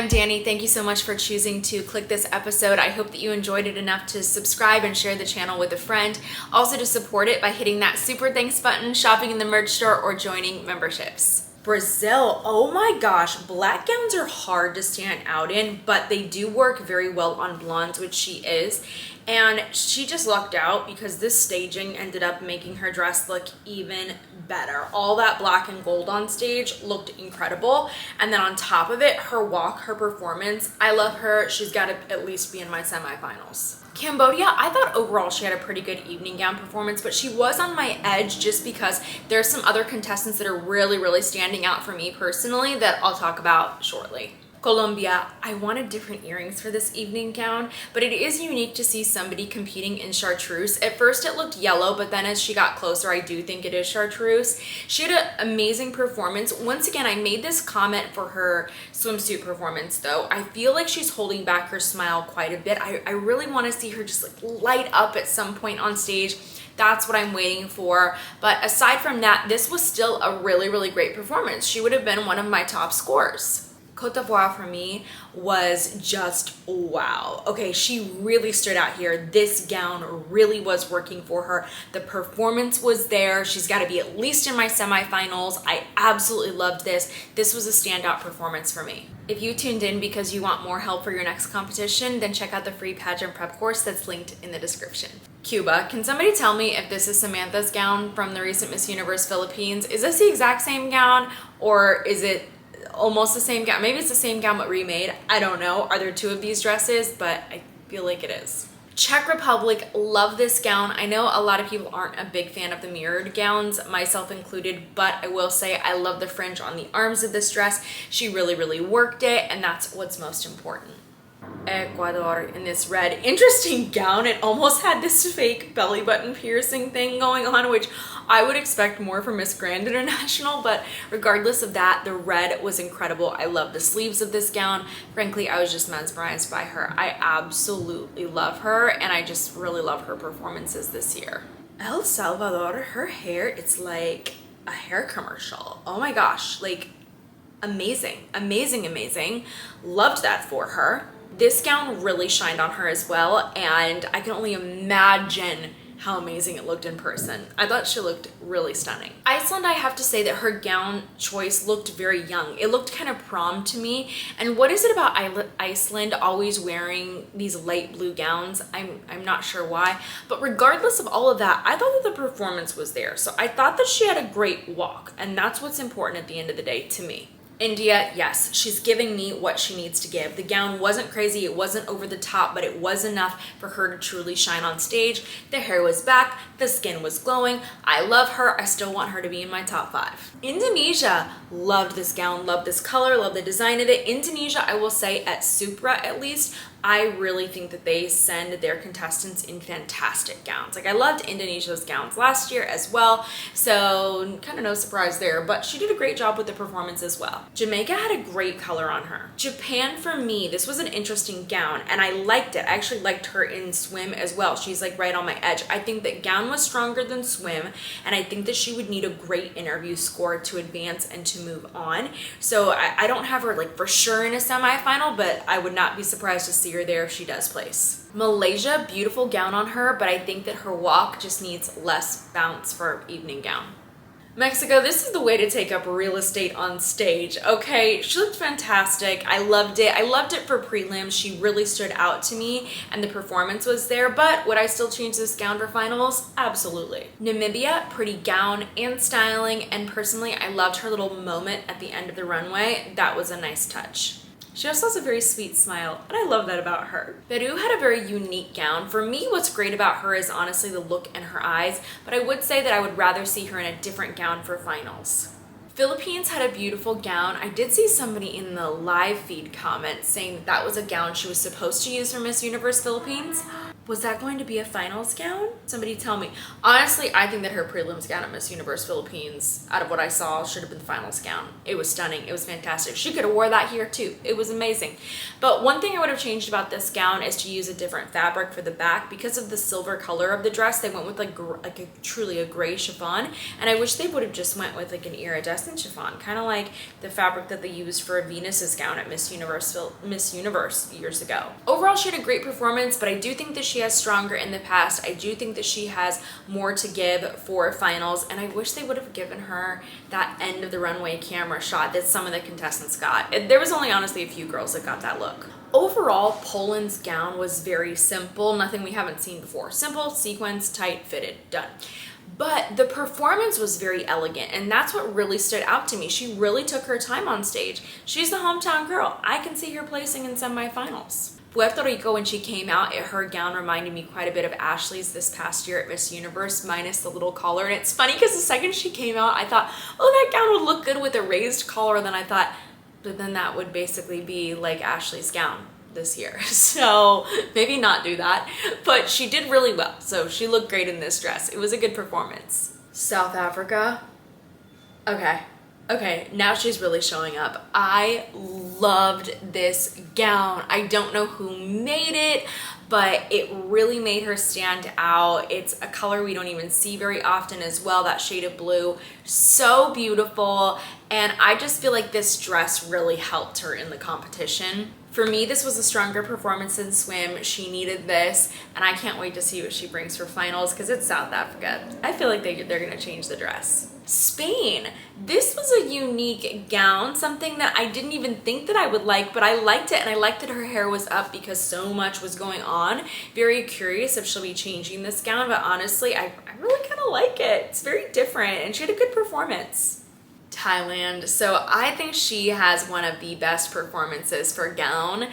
I'm Dani. Thank you so much for choosing to click this episode. I hope that you enjoyed it enough to subscribe and share the channel with a friend. Also to support it by hitting that super thanks button, shopping in the merch store, or joining memberships. Brazil, oh my gosh, black gowns are hard to stand out in, but they do work very well on blondes, which she is. And she just lucked out because this staging ended up making her dress look even better. All that black and gold on stage looked incredible. And then on top of it, her walk, her performance, I love her. She's got to at least be in my semifinals. Cambodia, I thought overall she had a pretty good evening gown performance, but she was on my edge just because there's some other contestants that are really standing out for me personally that I'll talk about shortly. Colombia, I wanted different earrings for this evening gown, but it is unique to see somebody competing in chartreuse. At first it looked yellow, but then as she got closer, I do think it is chartreuse. She had an amazing performance. Once again, I made this comment for her swimsuit performance though. I feel like she's holding back her smile quite a bit. I really want to see her just like light up at some point on stage. That's what I'm waiting for. But aside from that, this was still a really great performance. She would have been one of my top scores. Côte d'Ivoire for me was just wow. Okay, she really stood out here. This gown really was working for her. The performance was there. She's got to be at least in my semifinals. I absolutely loved this. This was a standout performance for me. If you tuned in because you want more help for your next competition, then check out the free pageant prep course that's linked in the description. Cuba, can somebody tell me if this is Samantha's gown from the recent Miss Universe Philippines? Is this the exact same gown or is it almost the same gown? Maybe it's the same gown but remade. I don't know. Are there two of these dresses? But I feel like it is. Czech Republic, love this gown. I know a lot of people aren't a big fan of the mirrored gowns, myself included, but I will say I love the fringe on the arms of this dress. She really worked it, and that's what's most important. Ecuador in this red interesting gown. It almost had this fake belly button piercing thing going on, which I would expect more from Miss Grand International, but regardless of that, the red was incredible. I love the sleeves of this gown. Frankly, I was just mesmerized by her. I absolutely love her, and I just really love her performances this year. El Salvador, her hair, it's like a hair commercial. Oh my gosh, like amazing. Loved that for her. This gown really shined on her as well, and I can only imagine how amazing it looked in person. I thought she looked really stunning. Iceland, I have to say that her gown choice looked very young. It looked kind of prom to me. And what is it about Iceland always wearing these light blue gowns? I'm not sure why. But regardless of all of that, I thought that the performance was there. So I thought that she had a great walk, and that's what's important at the end of the day to me. India, yes, she's giving me what she needs to give. The gown wasn't crazy, it wasn't over the top, but it was enough for her to truly shine on stage. The hair was back, the skin was glowing. I love her. I still want her to be in my top 5. Indonesia, loved this gown, loved this color, loved the design of it. Indonesia, I will say at Supra at least, I really think that they send their contestants in fantastic gowns. Like I loved Indonesia's gowns last year as well, so kind of no surprise there, but she did a great job with the performance as well. Jamaica had a great color on her. Japan, for me, this was an interesting gown and I liked it. I actually liked her in swim as well. She's like right on my edge. I think that gown was stronger than swim, and I think that she would need a great interview score to advance and to move on. So I don't have her like for sure in a semifinal, but I would not be surprised to see her there if she does place. Malaysia, beautiful gown on her, but I think that her walk just needs less bounce for evening gown. Mexico, this is the way to take up real estate on stage. Okay, she looked fantastic. I loved it. I loved it for prelim. She really stood out to me and the performance was there, but would I still change this gown for finals? Absolutely. Namibia, pretty gown and styling, and personally, I loved her little moment at the end of the runway. That was a nice touch. She also has a very sweet smile, and I love that about her. Peru had a very unique gown. For me, what's great about her is honestly the look in her eyes, but I would say that I would rather see her in a different gown for finals. Philippines had a beautiful gown. I did see somebody in the live feed comment saying that that was a gown she was supposed to use for Miss Universe Philippines. Was that going to be a finals gown? Somebody tell me. Honestly, I think that her prelims gown at Miss Universe Philippines, out of what I saw, should have been the finals gown. It was stunning. It was fantastic. She could have wore that here too. It was amazing. But one thing I would have changed about this gown is to use a different fabric for the back. Because of the silver color of the dress, they went with like a truly a gray chiffon. And I wish they would have just went with like an iridescent chiffon, kind of like the fabric that they used for Venus's gown at Miss Universe years ago. Overall, she had a great performance, but I do think that she has stronger in the past. I do think that she has more to give for finals, and I wish they would have given her that end of the runway camera shot that some of the contestants got. There was only honestly a few girls that got that look. Overall, Poland's gown was very simple, nothing we haven't seen before. Simple, sequins, tight, fitted, done. But the performance was very elegant, and that's what really stood out to me. She really took her time on stage. She's the hometown girl. I can see her placing in semifinals. Puerto Rico, when she came out, her gown reminded me quite a bit of Ashley's this past year at Miss Universe, minus the little collar. And it's funny because the second she came out, I thought, oh, that gown would look good with a raised collar. Then I thought, but then that would basically be like Ashley's gown this year. So maybe not do that. But she did really well. So she looked great in this dress. It was a good performance. South Africa. Okay, now she's really showing up. I loved this gown. I don't know who made it, but it really made her stand out. It's a color we don't even see very often as well, that shade of blue. So beautiful. And I just feel like this dress really helped her in the competition. For me, this was a stronger performance in swim. She needed this, and I can't wait to see what she brings for finals because it's South Africa. I feel like they're gonna change the dress. Spain. This was a unique gown, something that I didn't even think that I would like, but I liked it, and I liked that her hair was up because so much was going on. Very curious if she'll be changing this gown, but honestly, I really kind of like it. It's very different, and she had a good performance. Thailand. So I think she has one of the best performances for gown.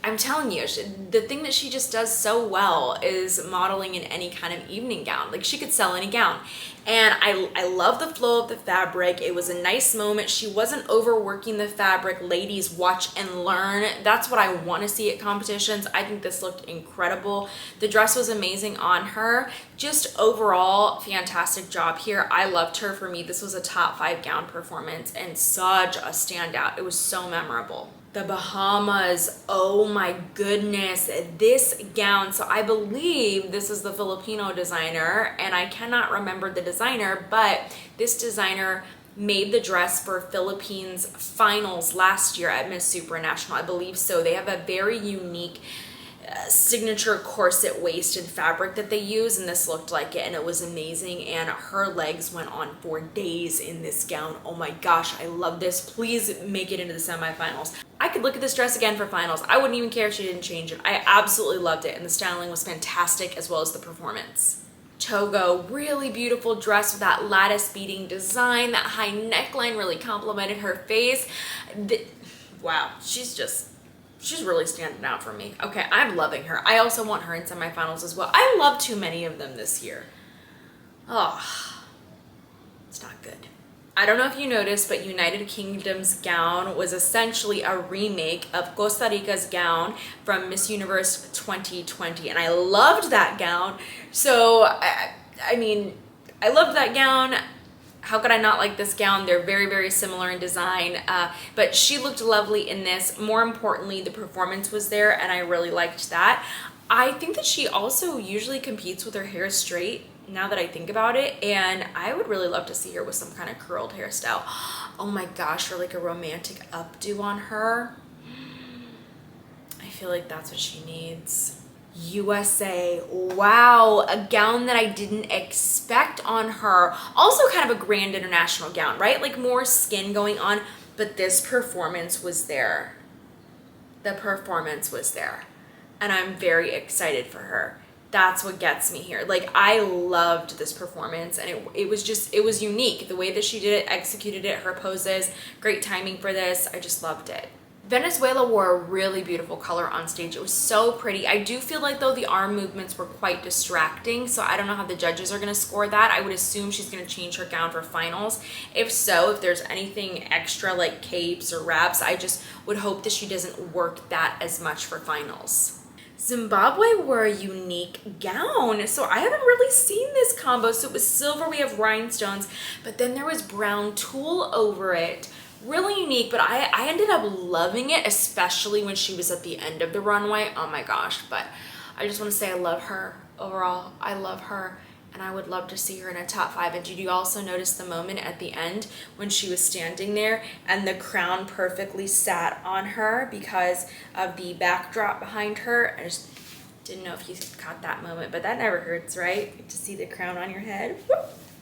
I'm telling you, the thing that she just does so well is modeling in any kind of evening gown. Like, she could sell any gown. And I love the flow of the fabric. It was a nice moment. She wasn't overworking the fabric. Ladies, watch and learn. That's what I want to see at competitions. I think this looked incredible. The dress was amazing on her. Just overall, fantastic job here. I loved her. For me, this was a top 5 gown performance and such a standout. It was so memorable. The Bahamas, oh my goodness, this gown. So I believe this is the Filipino designer, and I cannot remember the designer, but this designer made the dress for Philippines finals last year at Miss Supranational. I believe so. They have a very unique signature corset waist and fabric that they use, and this looked like it, and it was amazing. And her legs went on for days in this gown. Oh my gosh, I love this. Please make it into the semifinals. I could look at this dress again for finals. I wouldn't even care if she didn't change it. I absolutely loved it, and the styling was fantastic as well as the performance. Togo, really beautiful dress with that lattice beading design. That high neckline really complimented her face. Wow, she's really standing out for me. Okay, I'm loving her. I also want her in semifinals as well. I love too many of them this year. Oh, it's not good. I don't know if you noticed, but United Kingdom's gown was essentially a remake of Costa Rica's gown from Miss Universe 2020. And I loved that gown. So, I mean, I loved that gown. How could I not like this gown? They're very, very similar in design, but she looked lovely in this. More importantly, the performance was there, and I really liked that. I think that she also usually competes with her hair straight, now that I think about it, and I would really love to see her with some kind of curled hairstyle. Oh my gosh, or like a romantic updo on her. I feel like that's what she needs. USA, wow, a gown that I didn't expect on her. Also kind of a grand international gown, right? Like more skin going on, but this performance was there. The performance was there, and I'm very excited for her. That's what gets me here. Like, I loved this performance, and it was unique. The way that she did it, executed it, her poses, great timing for this. I just loved it. Venezuela wore a really beautiful color on stage. It was so pretty. I do feel like, though, the arm movements were quite distracting, so I don't know how the judges are going to score that. I would assume she's going to change her gown for finals. If so, if there's anything extra like capes or wraps, I just would hope that she doesn't work that as much for finals. Zimbabwe wore a unique gown. So I haven't really seen this combo. So it was silver, we have rhinestones, but then there was brown tulle over it. Really unique, but I ended up loving it, especially when she was at the end of the runway. Oh my gosh, but I just want to say I love her overall. I love her, and I would love to see her in a top 5. And did you also notice the moment at the end when she was standing there and the crown perfectly sat on her because of the backdrop behind her? I just didn't know if you caught that moment, but that never hurts, right? To see the crown on your head.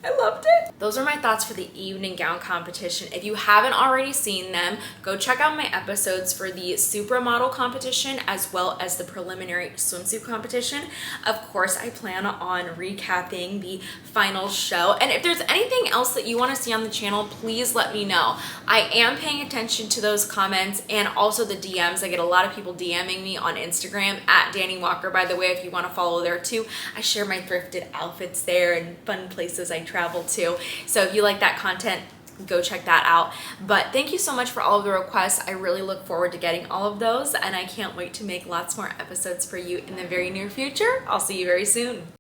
I loved it. Those are my thoughts for the evening gown competition. If you haven't already seen them, go check out my episodes for the Supranational competition as well as the preliminary swimsuit competition. Of course, I plan on recapping the final show. And if there's anything else that you want to see on the channel, please let me know. I am paying attention to those comments and also the DMs. I get a lot of people DMing me on Instagram at Dani Walker, by the way, if you want to follow there too. I share my thrifted outfits there and fun places I travel to. So if you like that content, go check that out. But thank you so much for all of the requests. I really look forward to getting all of those, and I can't wait to make lots more episodes for you in the very near future. I'll see you very soon.